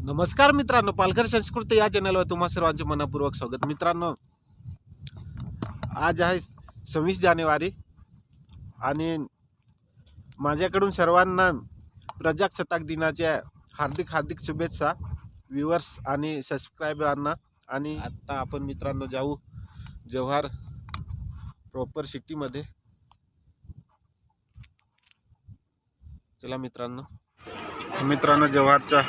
नमस्कार मित्रांनो, पालघर संस्कृती या चॅनलवर तुम्हा सर्वांचे मनपूर्वक स्वागत। मित्रांनो, आज आहे 26 जानेवारी आणि माझ्याकडून सर्वांना प्रजासत्ताक दिनाच्या हार्दिक शुभेच्छा व्ह्यूअर्स आणि सबस्क्रायबरांना। आणि आता आपण मित्रांनो जाऊ जव्हार प्रॉपर सिटीमध्ये। चला मित्रांनो जव्हारचा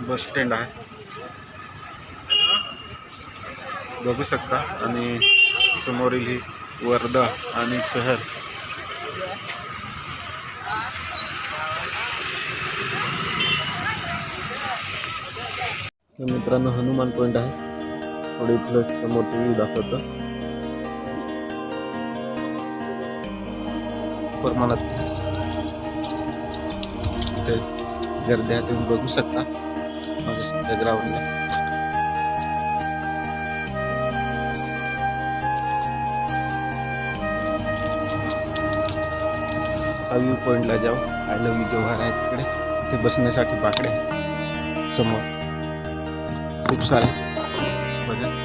बस स्टँड आहे, बघू शकता। आणि समोरील ही वर्धा आणि शहर। मित्रांनो हनुमान पॉइंट आहे, थोडी इथलं समोर व्ह्यू दाखवतो। प्रमाणात ते गर्दी आहे, तुम्ही बघू शकता ग्राउंडला। आता व्ह्यू पॉइंटला जाऊ। आय लव्ह यू जव्हार आहे तिकडे, ते बसण्यासाठी बाकडे आहे समोर खूप सारे बघा।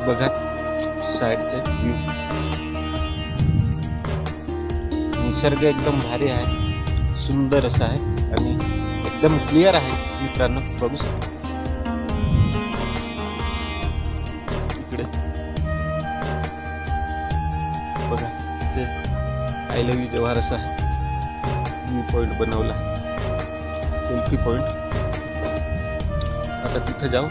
बघा साइडचे व्ह्यू, निसर्ग एकदम भारी आहे, सुंदर असा आहे आणि एकदम क्लिअर आहे मित्रांनो, बघू शकता। इकडे बघा ते आय लव्ह यू जव्हार असा व्ह्यू पॉइंट बनवला, सेल्फी पॉइंट। आता तिथे जाऊ।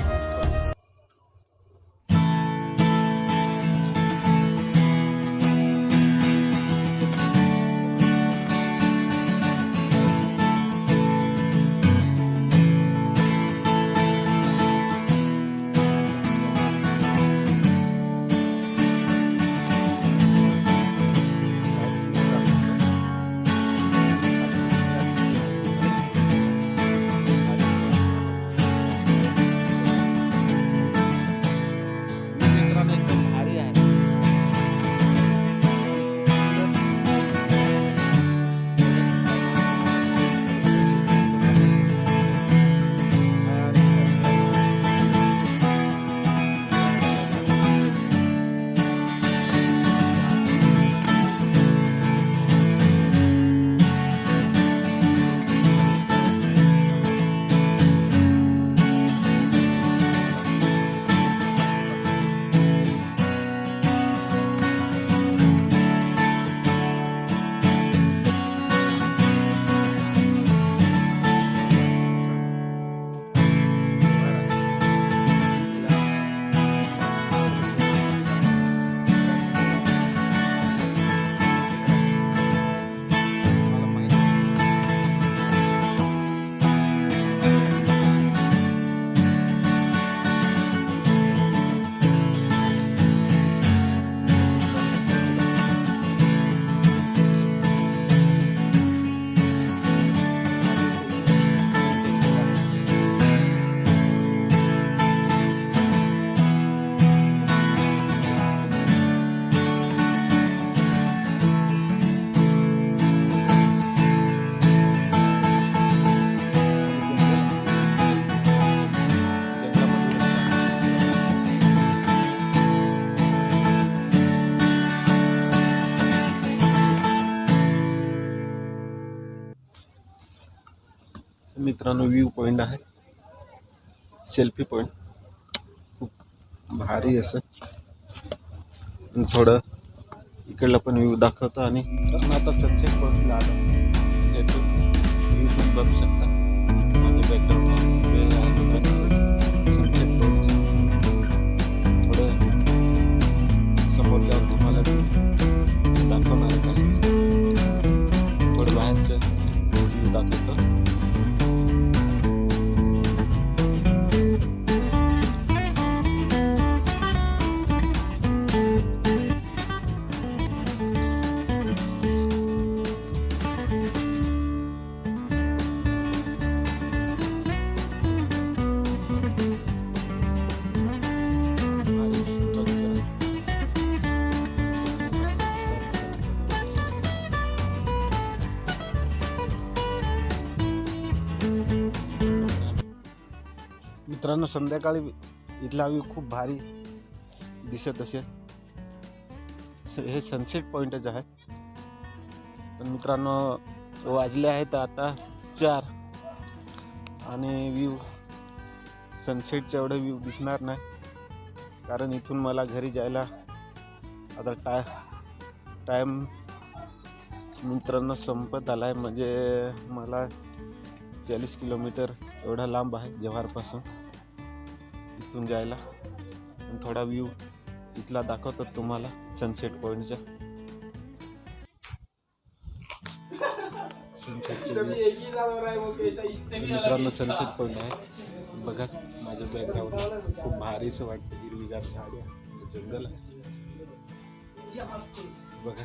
मित्रांनो व्ह्यू पॉइंट आहे, सेल्फी पॉइंट खूप भारी असं। थोडं इकडला पण व्ह्यू दाखवतो। आणि आता सनसेट पॉइंटला आलो, येतो व्ह्यू पण बघू शकता माझ्या बॅकग्राऊंडला सनसेट पॉइंट। थोडं समोर जाऊन तुम्हाला दाखवणार आहे, थोडं बाहेरचं व्ह्यू दाखवतो। मित्रांनो संध्याकाळी इथला व्ह्यू खूप भारी दिसत असेल. हे सनसेट पॉइंटच आहे. पण मित्रांनो वाजले आहेत आता 4 आणि व्ह्यू सनसेटच्या एवढं व्ह्यू दिसणार नाही, कारण इथून मला घरी जायला आता टाईम मित्रांनो संपत आला आहे. म्हणजे मला 40 किलोमीटर एवढा लांब आहे जव्हारपासून इथून जायला. आणि थोडा व्ह्यू इथला दाखवतो तुम्हाला सनसेट पॉईंटचा. मित्रांनो सनसेट पॉईंट आहे बघा. माझ्या बॅकग्राऊंड खूप भारीच वाटतं. हिरवीगार झाडी, जंगल आहे बघा.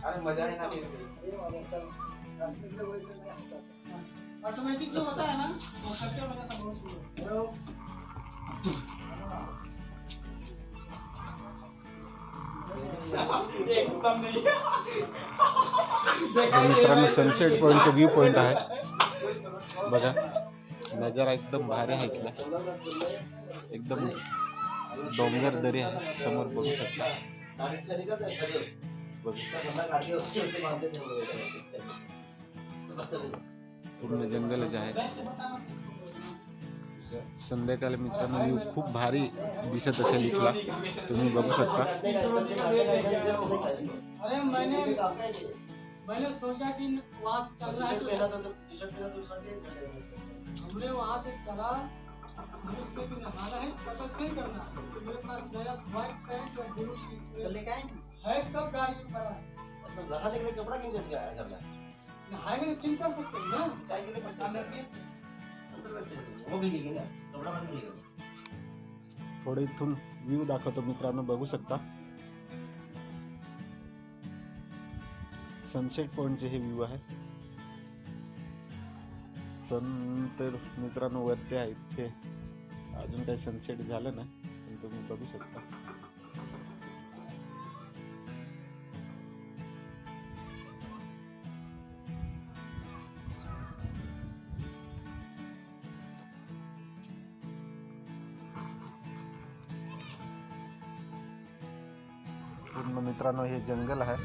ऑटोमेटिक जो होता है ना वो खर्चा लगा था बहुत। मित्रांनो सनसेट पॉईंटचं व्ह्यू पॉईंट आहे बघा. नजारा एकदम भारी आहे इथला. एकदम डोंगर दरी आहे समोर बघू शकता. पूर्ण जंगलच आहे. संध्याकाळी मित्रांनो व्ह्यू खूप भारी दिसत असेल इथला, तुम्ही बघू शकता. अरे मैंने सोचा कि वहाँ से चलना है तो हमने वहाँ से चला, मुझे भी नहाना है, पता नहीं करना तो मेरे पास गया व्हाइट पैंट और ब्लू है, सब गाड़ी में पड़ा है. तो नहाने के लिए कपड़ा क्यों करना है? नहाएंगे तो चिंता कर सकते हैं ना. काय के लिए अंदर के वो भी लेंगे ना, कपड़ा बन लेंगे. थोडे इथून व्ह्यू दाखवतो मित्रांनो, बघू शकता. सनसेट पॉइंटचे हे व्ह्यू आहे. सन तर मित्रांनो वरती आहे. इथे अजून काही सनसेट झालं नाही, पण तुम्ही बघू शकता. पूर्ण मित्रांनो हे जंगल आहे.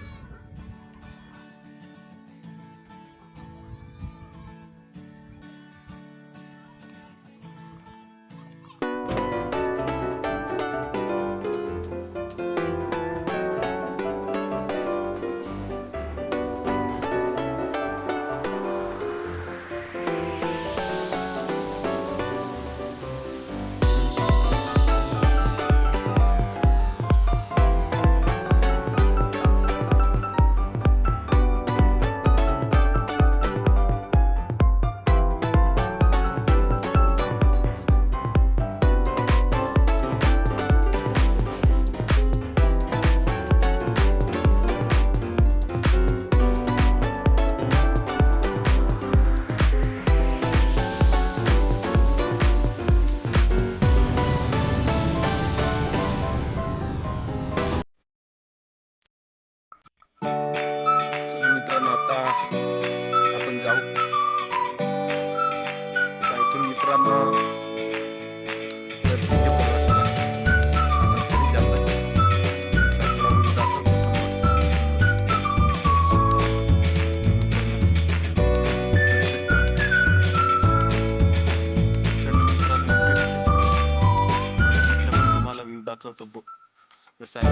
मित्रांनो आता आपण जाऊ. इथून मित्रांनो गर्दीच्या प्रवासाला आता घरी जात आहे. तुम्हाला व्ह्यू दाखवतो कसा आहे.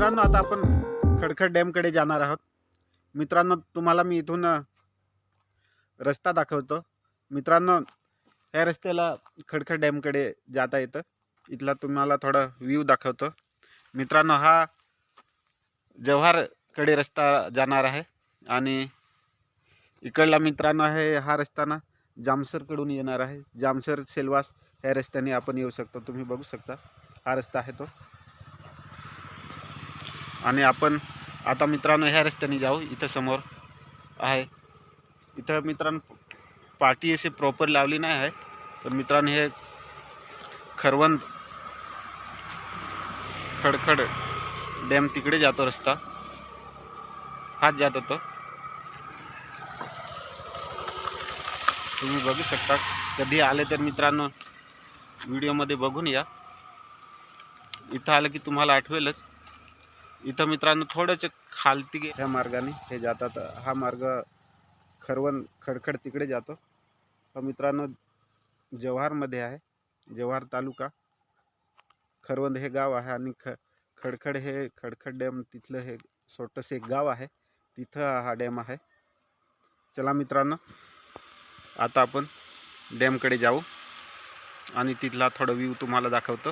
मित्रांनो आता आपण खडखड डॅमकडे जाणार आहोत. मित्रांनो तुम्हाला मी इथून रस्ता दाखवतो. मित्रांनो ह्या रस्त्याला खडखड डॅमकडे जाता येतं. इथला तुम्हाला थोडा व्ह्यू दाखवतो. मित्रांनो हा जव्हारकडे रस्ता जाणार आहे आणि इकडला मित्रांनो आहे हा रस्ता ना जामसरकडून येणार आहे. जामसर सेलवास ह्या रस्त्याने आपण येऊ शकतो. तुम्ही बघू शकता हा रस्ता आहे तो. आणि आपण आता मित्रांनो ह्या रस्त्याने जाऊ. इथं समोर आहे. इथं मित्रांनो पाटी अशी प्रॉपर लावली नाही आहे. पण मित्रांनो हे खरवंद खडखड डॅम तिकडे जातो रस्ता. हाच जात होतो. तुम्ही बघू शकता. कधी आले तर मित्रांनो व्हिडिओमध्ये बघून या. इथं आलं की तुम्हाला आठवेलच. इथं मित्रांनो थोडंसं खालती ह्या मार्गाने हे जातात. हा मार्ग खरवंद खडखड तिकडे जातो. हा मित्रांनो जव्हारमध्ये आहे. जव्हार तालुका खरवंद हे गाव आहे आणि खडखड हे खडखड डॅम तिथलं हे छोटंसं एक गाव आहे. तिथं हा डॅम आहे. चला मित्रांनो आता आपण डॅमकडे जाऊ आणि तिथला थोडा व्ह्यू तुम्हाला दाखवतो.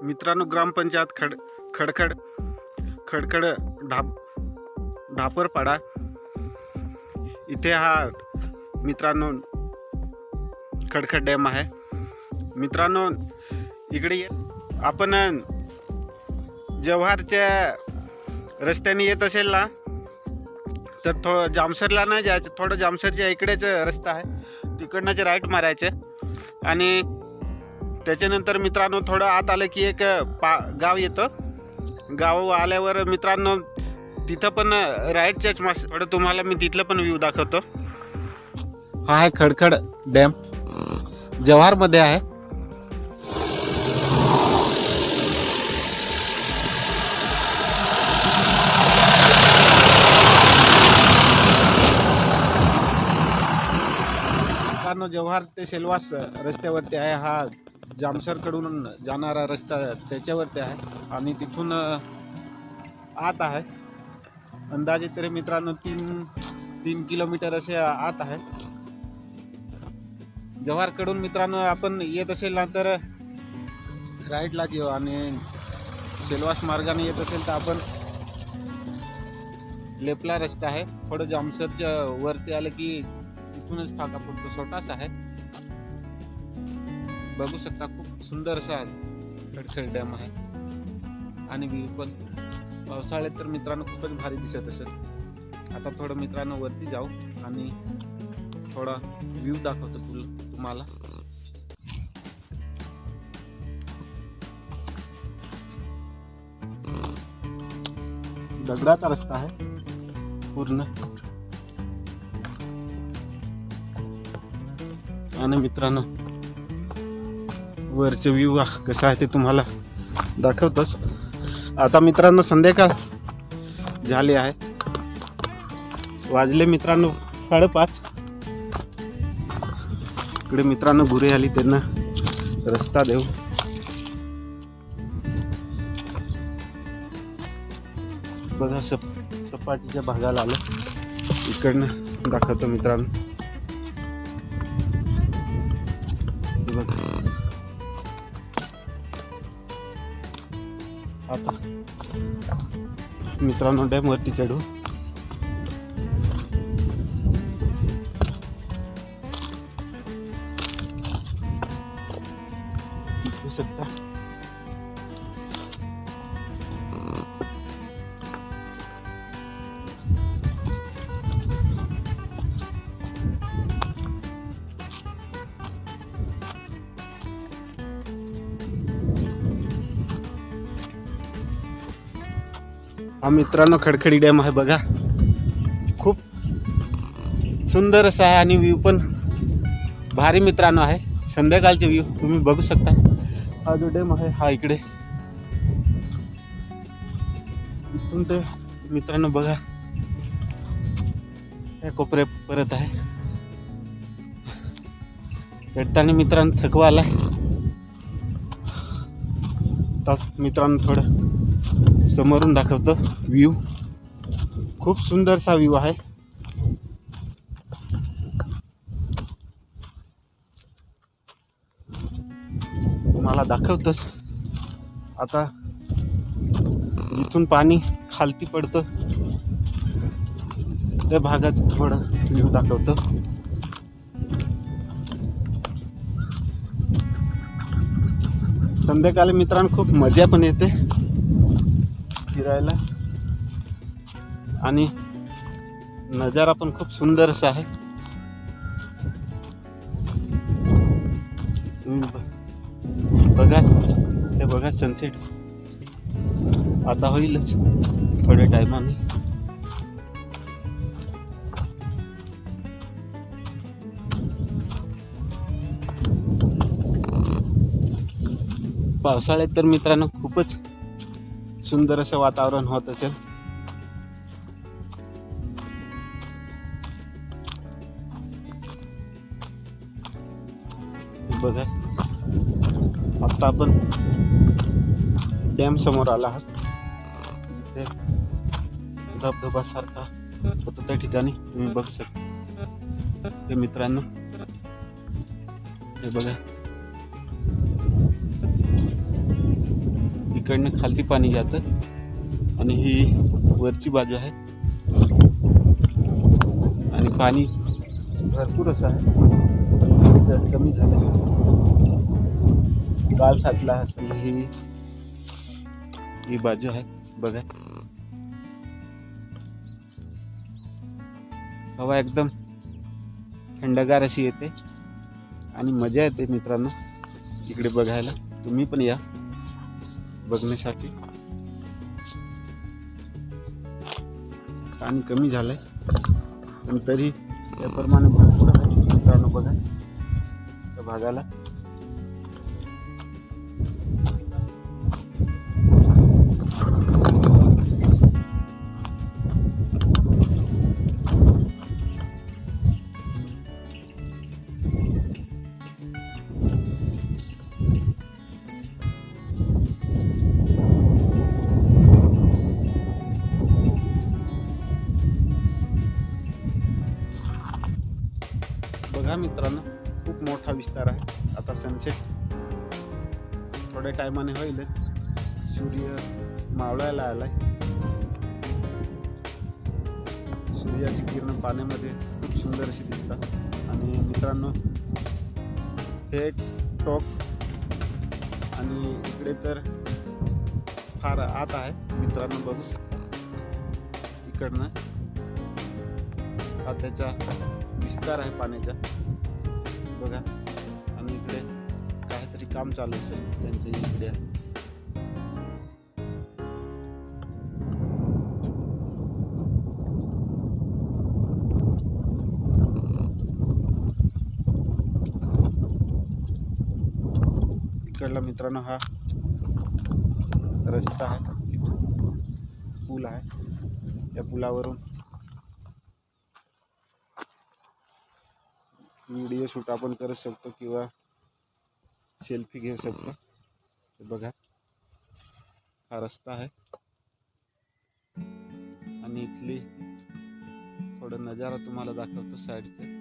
मित्रांनो ग्रामपंचायत खडखड ढापरपाडा इथे हा मित्रांनो खडखड डॅम आहे. मित्रांनो इकडे आपण जव्हारच्या रस्त्याने येत असेल ना तर थोडं जामसरला नाही जायचं. थोडं जामसरच्या इकडेच रस्ता आहे. तिकडनंच राईट मारायचं आणि त्याच्यानंतर मित्रांनो थोडं आत आलं की एक गाव येतं. गाव आल्यावर मित्रांनो तिथं पण राईटच्याच थोडं तुम्हाला मी तिथलं पण व्ह्यू दाखवतो. हा आहे खडखड डॅम जव्हारमध्ये आहे. जव्हार ते सेलवास रस्त्यावरती आहे. हा जामसरकडून जाणारा रस्ता त्याच्यावरती आहे आणि तिथून आत आहे. अंदाजे तरी मित्रांनो 3 किलोमीटर असे आत आहे. जव्हारकडून मित्रांनो आपण येत असेल ना तर राईटला घेऊ आणि सेलवास मार्गाने येत असेल तर आपण लेफ्टला रस्ता आहे. थोडं जामसरच्या वरती आलं की इथूनच फाका पडतो. छोटासा आहे. बघू शकता खूप सुंदर असा खडखड डॅम आहे आणि व्ह्यू पण पावसाळ्यात तर मित्रांनो खूपच भारी दिसत असेल. आता थोडं मित्रांनो वरती जाऊ आणि थोडा व्ह्यू दाखवतो तुम्हाला. दगडाचा रस्ता आहे पूर्ण आणि मित्रांनो वरचे व्ह्यू कसा आहे ते तुम्हाला दाखवतोच. आता मित्रांनो संध्याकाळ झाली आहे. वाजले मित्रांनो 5:30. इकडे मित्रांनो गुरे आली त्यांना रस्ता देऊ. बघा सपाटीच्या भागाला आलं. इकडनं दाखवतो मित्रांनो. आता मित्रांनो डॅम वरती चढू. बघू शकता हा मित्रांनो खडखडी डॅम आहे. बघा खूप सुंदर असा आहे आणि व्ह्यू पण भारी मित्रांनो आहे. संध्याकाळचे व्ह्यू तुम्ही बघू शकता. हा जो डॅम आहे हा इकडे इथून तर मित्रांनो बघा या कोपऱ्या परत आहे. चढताना मित्रांनो थकवा आलाय. आता मित्रांनो थोडं समोरून दाखवतो व्ह्यू. खूप सुंदरसा व्ह्यू आहे. तुम्हाला दाखवतोच. आता जिथून पाणी खालती पडतं त्या भागाचं थोडं व्ह्यू दाखवतो. संध्याकाळी मित्रांनो खूप मजा पण येते फिरायला आणि नजारा पण खूप सुंदर असा आहे. तुम्ही बघा, हे बघा सनसेट आता होईलच थोड्या टायमाने. पावसाळ्यात तर मित्रांनो खूपच सुंदर असं वातावरण होत असेल. बघा आता आपण डॅम समोर आला आहात. ते धबधबा सारखा होता त्या ठिकाणी तुम्ही बघू शकता. हे मित्रांनो हे बघा, इकडनं खालती पाणी जातं आणि ही वरची बाजू आहे आणि पाणी भरपूर असं आहे. कमी झालं, गाळ साचला असेल. ही बाजू आहे बघा. हवा एकदम थंडगार अशी येते आणि मजा येते मित्रांनो इकडे बघायला. तुम्ही पण या बघण्यासाठी. पाणी कमी झालंय पण तरी त्याप्रमाणे भरपूर आहे मित्रांनो बघा त्या भागाला. बघा मित्रांनो खूप मोठा विस्तार आहे. आता सनसेट थोड्या टायमाने होईल. सूर्य मावळायला आलाय. सूर्याची किरण पाण्यामध्ये खूप सुंदर अशी दिसतात. आणि मित्रांनो हे टोक आणि इकडे तर फार आत आहे मित्रांनो बघू शकता. इकडनं हा त्याचा विस्तार आहे पाण्याचा बघा. आणि इकडे काहीतरी काम चालू असेल त्यांच्या इकडे. इकडला मित्रांनो हा रस्ता आहे, तिथून पूल आहे. या पुलावरून व्हिडिओ शूट आपण करू शकतो किंवा सेल्फी घेऊ शकतो. बघा हा रस्ता आहे आणि इथली थोडा नजारा तुम्हाला दाखवतो साईडचा.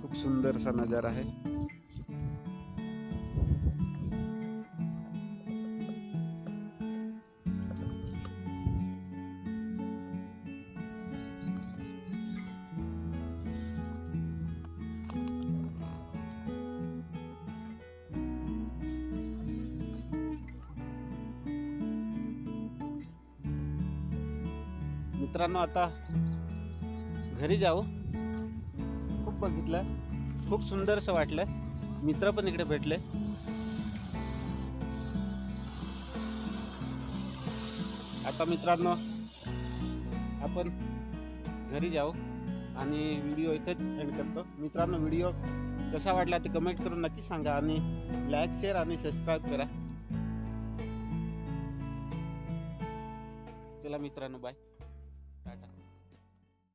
खूप सुंदर सा नजारा आहे. मित्रांनो आता घरी जाऊ. खूप बघितलं, खूप सुंदर असं वाटलं. मित्र पण इकडे भेटले. आता मित्रांनो आपण घरी जाऊ आणि व्हिडिओ इथेच एंड करतो. मित्रांनो व्हिडिओ कसा वाटला ते कमेंट करून नक्की सांगा आणि लाईक, शेअर आणि सबस्क्राईब करा. चला मित्रांनो बाय.